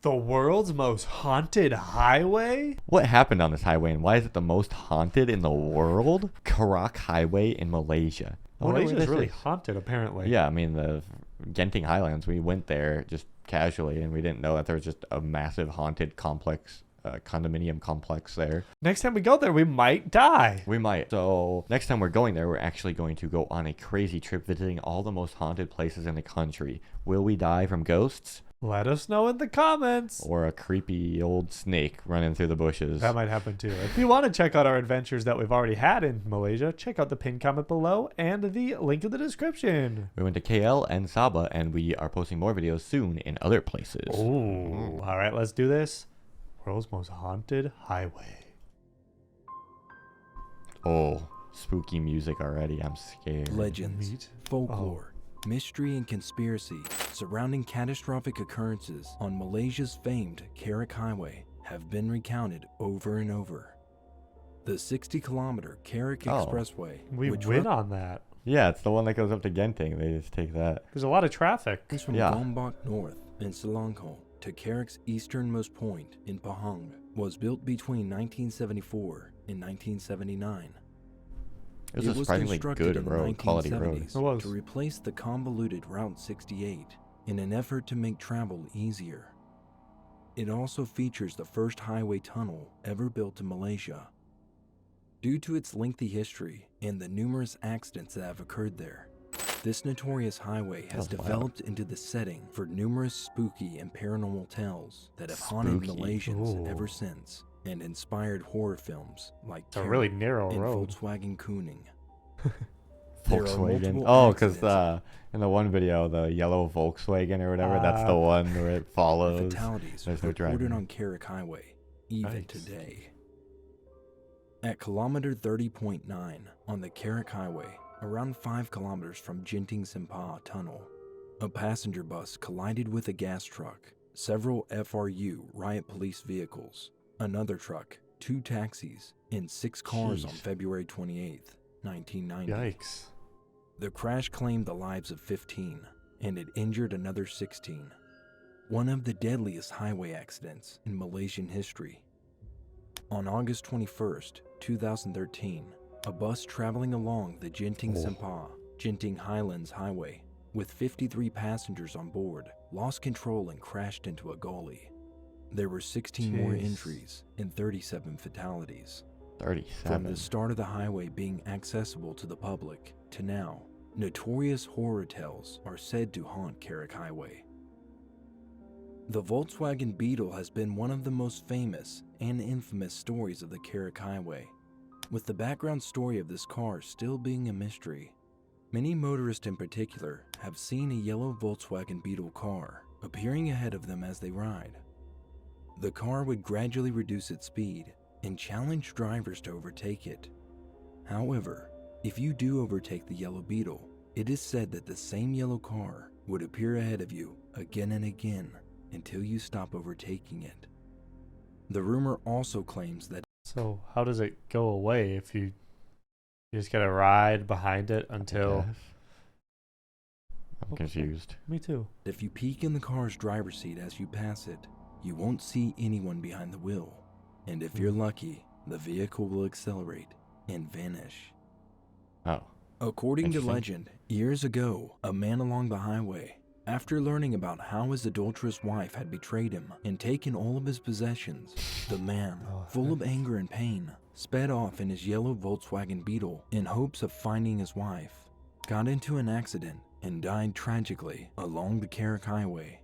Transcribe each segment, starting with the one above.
The world's most haunted highway? What happened on this highway and why is it the most haunted in the world? Karak Highway in Malaysia. Malaysia is really haunted, apparently. Yeah, I mean, the Genting Highlands, we went there just casually and we didn't know that there was just a massive haunted complex, condominium complex there. Next time we go there, we might die. We might. So next time we're going there, we're actually going to go on a crazy trip visiting all the most haunted places in the country. Will we die from ghosts? Let us know in the comments. Or a creepy old snake running through the bushes. That might happen too. If you want to check out our adventures that we've already had in Malaysia, check out the pinned comment below and the link in the description. We went to KL and Sabah, and we are posting more videos soon in other places. Ooh. All right, let's do this. World's most haunted highway. Oh, spooky music already. I'm scared. Legends, folklore, mystery, and conspiracy surrounding catastrophic occurrences on Malaysia's famed Karak Highway have been recounted over and over. The 60-kilometer Karak Expressway, We win on that. Yeah, it's the one that goes up to Genting. They just take that. There's a lot of traffic. runs from Gombak North in Selangor to Karak's easternmost point in Pahang, was built between 1974 and 1979. It was a surprisingly good road, quality road. It was. To replace the convoluted Route 68 in an effort to make travel easier. It also features the first highway tunnel ever built in Malaysia. Due to its lengthy history and the numerous accidents that have occurred there, this notorious highway has developed into the setting for numerous spooky and paranormal tales that have haunted Malaysians ever since, and inspired horror films like It's a really narrow and road. Volkswagen Kooning. Volkswagen. Oh, because in the one video, the yellow Volkswagen or whatever, that's the one where it follows. Fatalities There's no reported driving. on Karak Highway, even today. At kilometer 30.9 on the Karak Highway, around 5 kilometers from Genting Sempah Tunnel, a passenger bus collided with a gas truck, several FRU riot police vehicles, another truck, 2 taxis, and 6 cars on February 28, 1990. Yikes. The crash claimed the lives of 15, and it injured another 16. One of the deadliest highway accidents in Malaysian history. On August 21st, 2013, a bus traveling along the Genting Sempah, Genting Highlands Highway, with 53 passengers on board, lost control and crashed into a gully. There were 16 more injuries and 37 fatalities. 37. From the start of the highway being accessible to the public to now, notorious horror tales are said to haunt Karak Highway. The Volkswagen Beetle has been one of the most famous and infamous stories of the Karak Highway, with the background story of this car still being a mystery. Many motorists in particular have seen a yellow Volkswagen Beetle car appearing ahead of them as they ride. The car would gradually reduce its speed and challenge drivers to overtake it. However, if you do overtake the yellow Beetle, it is said that the same yellow car would appear ahead of you again and again until you stop overtaking it. The rumor also claims that So how does it go away if you just gotta ride behind it until... Yes. I'm confused. Me too. if you peek in the car's driver's seat as you pass it, you won't see anyone behind the wheel. And if you're lucky, the vehicle will accelerate and vanish. Oh. According to Interesting. legend, years ago, a man along the highway, after learning about how his adulterous wife had betrayed him and taken all of his possessions, the man, full of anger and pain, sped off in his yellow Volkswagen Beetle in hopes of finding his wife, got into an accident, and died tragically along the Karak Highway.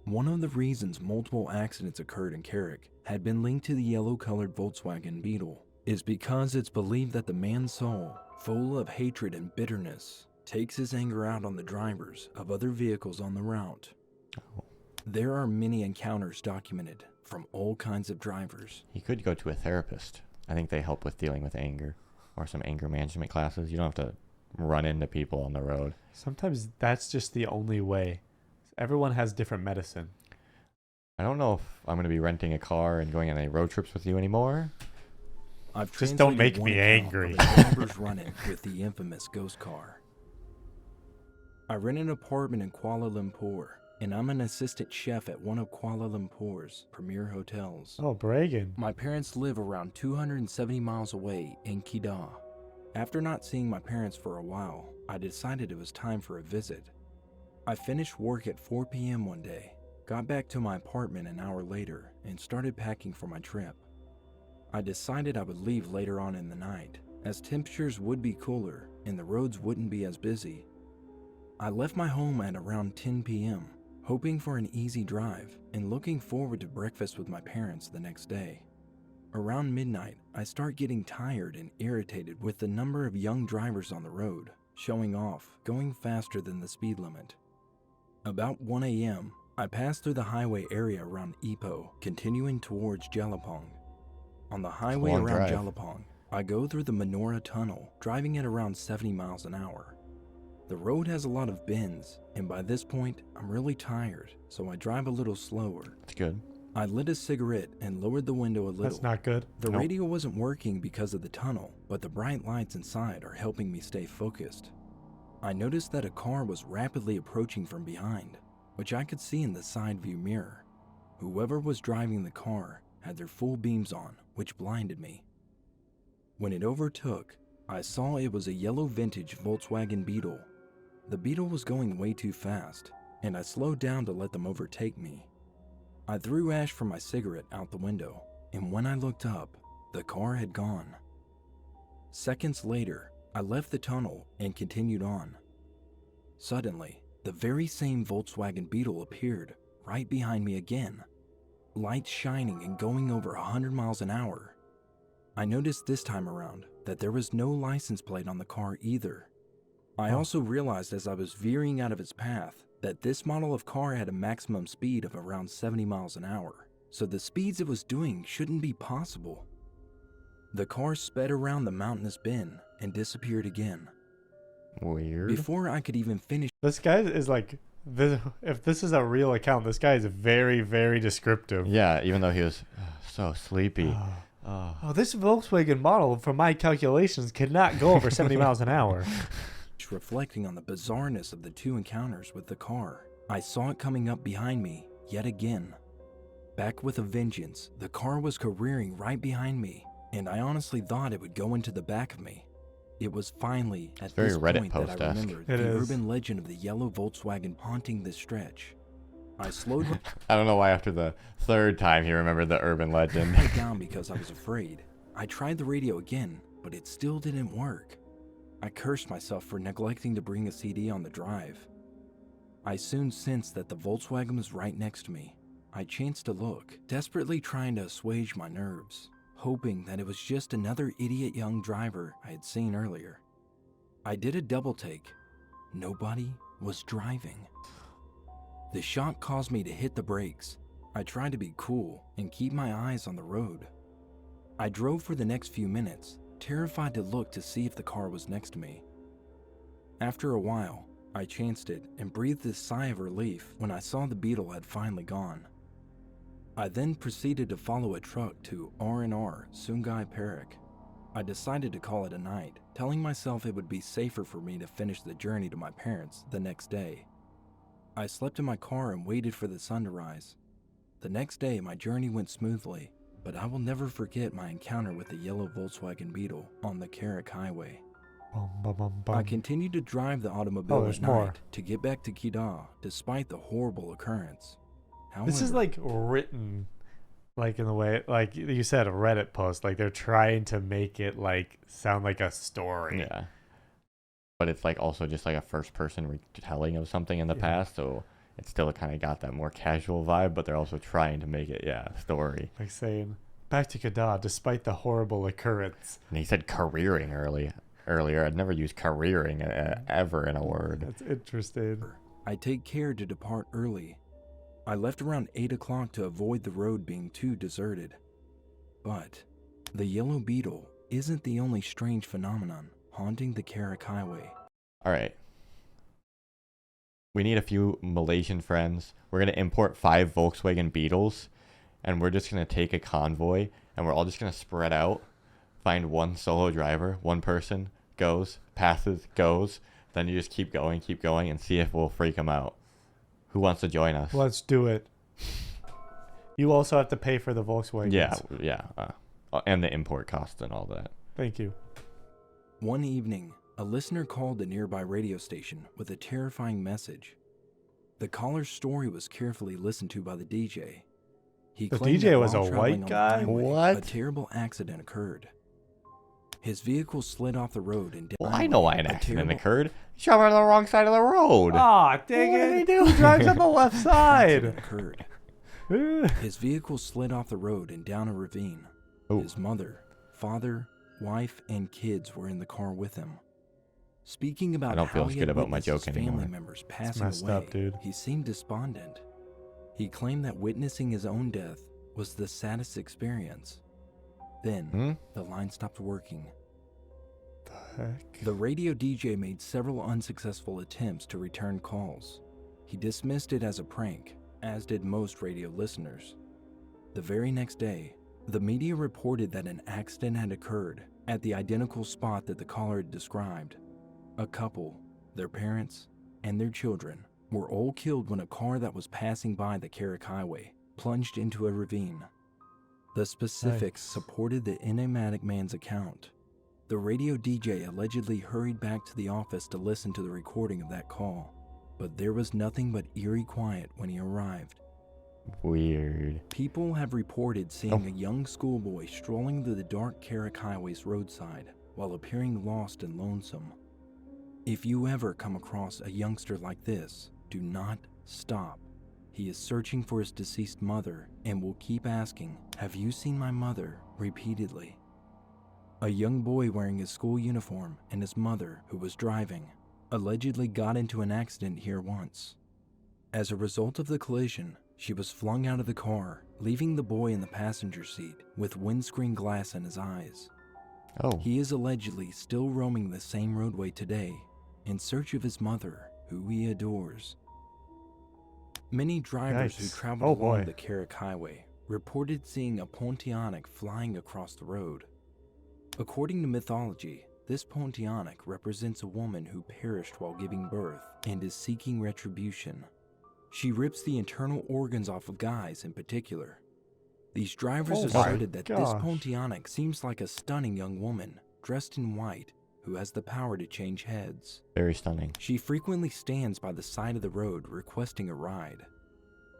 One of the reasons multiple accidents occurred in Karak had been linked to the yellow-colored Volkswagen Beetle is because it's believed that the man's soul, full of hatred and bitterness, takes his anger out on the drivers of other vehicles on the route. There are many encounters documented from all kinds of drivers. He could go to a therapist. I think they help with dealing with anger, or some anger management classes. You don't have to run into people on the road. Sometimes that's just the only way. Everyone has different medicine. I don't know if I'm going to be renting a car and going on any road trips with you anymore. I've Just don't translated make one me account angry. of a driver's run-in with the infamous ghost car. I rent an apartment in Kuala Lumpur and I'm an assistant chef at one of Kuala Lumpur's premier hotels. Oh, bragging. My parents live around 270 miles away in Kedah. After not seeing my parents for a while, I decided it was time for a visit. I finished work at 4 p.m. one day, got back to my apartment an hour later, and started packing for my trip. I decided I would leave later on in the night, as temperatures would be cooler and the roads wouldn't be as busy. I left my home at around 10 p.m., hoping for an easy drive and looking forward to breakfast with my parents the next day. Around midnight, I start getting tired and irritated with the number of young drivers on the road, showing off, going faster than the speed limit. About 1 a.m., I pass through the highway area around Ipoh, continuing towards Jelapang. On the highway Long around drive. Jelapang, I go through the Menorah Tunnel, driving at around 70 miles an hour. The road has a lot of bends, and by this point, I'm really tired, so I drive a little slower. That's good. I lit a cigarette and lowered the window a little. That's not good. The Nope. radio wasn't working because of the tunnel, but the bright lights inside are helping me stay focused. I noticed that a car was rapidly approaching from behind, which I could see in the side view mirror. Whoever was driving the car had their full beams on, which blinded me. When it overtook, I saw it was a yellow vintage Volkswagen Beetle. The Beetle was going way too fast, and I slowed down to let them overtake me. I threw ash from my cigarette out the window, and when I looked up, the car had gone. Seconds later, I left the tunnel and continued on. Suddenly, the very same Volkswagen Beetle appeared right behind me again, lights shining and going over 100 miles an hour. I noticed this time around that there was no license plate on the car either. I also realized as I was veering out of its path that this model of car had a maximum speed of around 70 miles an hour, so the speeds it was doing shouldn't be possible. The car sped around the mountainous bend and disappeared again. Weird. Before I could even finish, This guy is like, if this is a real account, this guy is very, very descriptive. Yeah, even though he was so sleepy. Oh, this Volkswagen model, from my calculations, cannot go over 70 miles an hour. reflecting on the bizarreness of the two encounters with the car, I saw it coming up behind me yet again. Back with a vengeance, the car was careering right behind me, and I honestly thought it would go into the back of me. It was finally at very this Reddit point that I post-esque. remembered It the is. urban legend of the yellow Volkswagen haunting this stretch. I slowed my I don't know why after the third time he remembered the urban legend. head down because I was afraid. I tried the radio again, but it still didn't work. I cursed myself for neglecting to bring a CD on the drive. I soon sensed that the Volkswagen was right next to me. I chanced to look, desperately trying to assuage my nerves, hoping that it was just another idiot young driver I had seen earlier. I did a double take. Nobody was driving. The shock caused me to hit the brakes. I tried to be cool and keep my eyes on the road. I drove for the next few minutes, terrified to look to see if the car was next to me. After a while, I chanced it and breathed a sigh of relief when I saw the Beetle had finally gone. I then proceeded to follow a truck to R&R Sungai Perak. I decided to call it a night, telling myself it would be safer for me to finish the journey to my parents the next day. I slept in my car and waited for the sun to rise. The next day, my journey went smoothly, but I will never forget my encounter with the yellow Volkswagen Beetle on the Karak highway. Bum, bum, bum, bum. I continued to drive the automobile there's at night more. to get back to Kedah, despite the horrible occurrence. However, This is like written, like in the way, like you said, a Reddit post. Like they're trying to make it like sound like a story. Yeah. But it's like also just like a first person retelling of something in the Yeah. past, so it still kind of got that more casual vibe, but they're also trying to make it, yeah, a story. Like saying, back to Kedah, despite the horrible occurrence. And he said careering earlier. I'd never used careering ever in a word. That's interesting. I take care to depart early. I left around 8 o'clock to avoid the road being too deserted. But the yellow beetle isn't the only strange phenomenon haunting the Karak highway. All right. We need a few Malaysian friends. We're going to import 5 Volkswagen Beetles, and we're just going to take a convoy, and we're all just going to spread out, find one solo driver, one person, goes, passes, goes. Then you just keep going, and see if we'll freak them out. Who wants to join us? Let's do it. You also have to pay for the Volkswagen. Yeah. And the import costs and all that. Thank you. One evening, a listener called a nearby radio station with a terrifying message. The caller's story was carefully listened to by the DJ. He The claimed DJ that was while a traveling white on the guy? highway, What? A terrible accident occurred. His vehicle slid off the road and down. Well, I know why an a accident terrible- occurred. He drove on the wrong side of the road. Ah, dang What it. did he do? Who drives on the left accident side? occurred. His vehicle slid off the road and down a ravine. Ooh. His mother, father, wife, and kids were in the car with him. Speaking about I don't feel how as he good had about my witnessed his joke family anymore. members passing messed away, up, dude. he seemed despondent. He claimed that witnessing his own death was the saddest experience. Then, the line stopped working. Heck. The radio DJ made several unsuccessful attempts to return calls. He dismissed it as a prank, as did most radio listeners. The very next day, the media reported that an accident had occurred at the identical spot that the caller had described. A couple, their parents, and their children were all killed when a car that was passing by the Karak Highway plunged into a ravine. The specifics supported the enigmatic man's account. The radio DJ allegedly hurried back to the office to listen to the recording of that call, but there was nothing but eerie quiet when he arrived. Weird. People have reported seeing a young schoolboy strolling through the dark Karak Highway's roadside while appearing lost and lonesome. If you ever come across a youngster like this, do not stop. He is searching for his deceased mother and will keep asking, "Have you seen my mother?" repeatedly. A young boy wearing his school uniform and his mother, who was driving, allegedly got into an accident here once. As a result of the collision, she was flung out of the car, leaving the boy in the passenger seat with windscreen glass in his eyes. Oh. He is allegedly still roaming the same roadway today in search of his mother, who he adores. Many drivers who Yikes. traveled Oh, along boy. the Karak Highway reported seeing a Pontianak flying across the road. According to mythology, this Pontianak represents a woman who perished while giving birth and is seeking retribution. She rips the internal organs off of guys in particular. These drivers Oh my asserted that this gosh. Pontianak seems like a stunning young woman dressed in white who has the power to change heads. Very stunning. She frequently stands by the side of the road requesting a ride.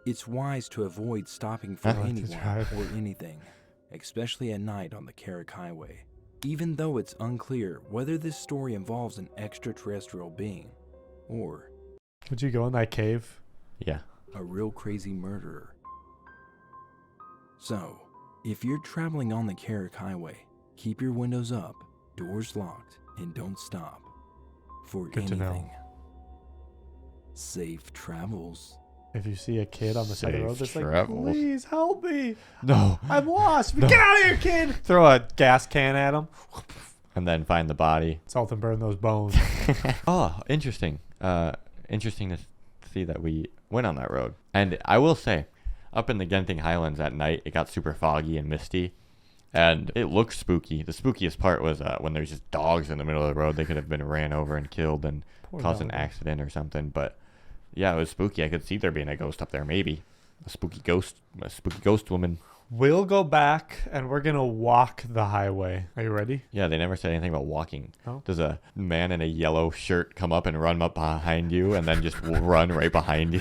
It's wise to avoid stopping for I like to anyone drive. or anything, especially at night on the Karak Highway. Even though it's unclear whether this story involves an extraterrestrial being or Would you go in that cave? Yeah. a real crazy murderer. So, if you're traveling on the Karak Highway, keep your windows up, doors locked, and don't stop for Good to anything. know. Safe travels. If you see a kid on the side of the road Safe that's like, travels. please help me. No. I'm lost. No. Get out of here, kid. Throw a gas can at him. And then find the body. Salt and burn those bones. Oh, interesting. Interesting to see that we went on that road. And I will say, up in the Genting Highlands at night, it got super foggy and misty. And it looked spooky. The spookiest part was when there's just dogs in the middle of the road. They could have been ran over and killed and Poor caused an doggy. accident or something. But yeah, it was spooky. I could see there being a ghost up there, maybe. A spooky ghost woman. We'll go back and we're going to walk the highway. Are you ready? Yeah, they never said anything about walking. Oh. Does a man in a yellow shirt come up and run up behind you and then just run right behind you?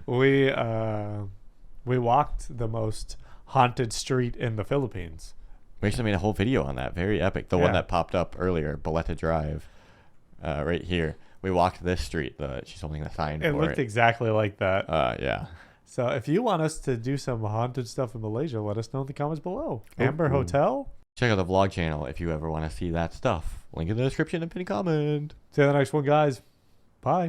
We walked the most haunted street in the Philippines. We actually made a whole video on that. Very epic. The one Yeah. that popped up earlier, Boleta Drive, right here. We walked this street. She's holding the sign It for looked it. exactly like that. Yeah. So if you want us to do some haunted stuff in Malaysia, let us know in the comments below. Oh, Amber ooh. Hotel. Check out the vlog channel if you ever want to see that stuff. Link in the description and pin comment. See you in the next one, guys. Bye.